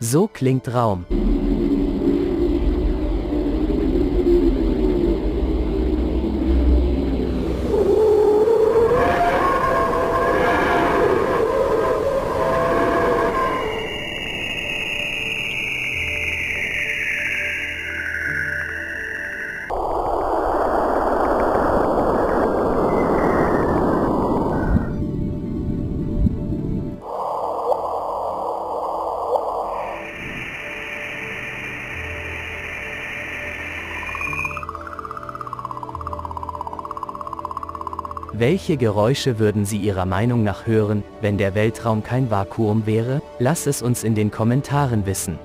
So klingt Raum. Welche Geräusche würden Sie Ihrer Meinung nach hören, wenn der Weltraum kein Vakuum wäre? Lasst es uns in den Kommentaren wissen.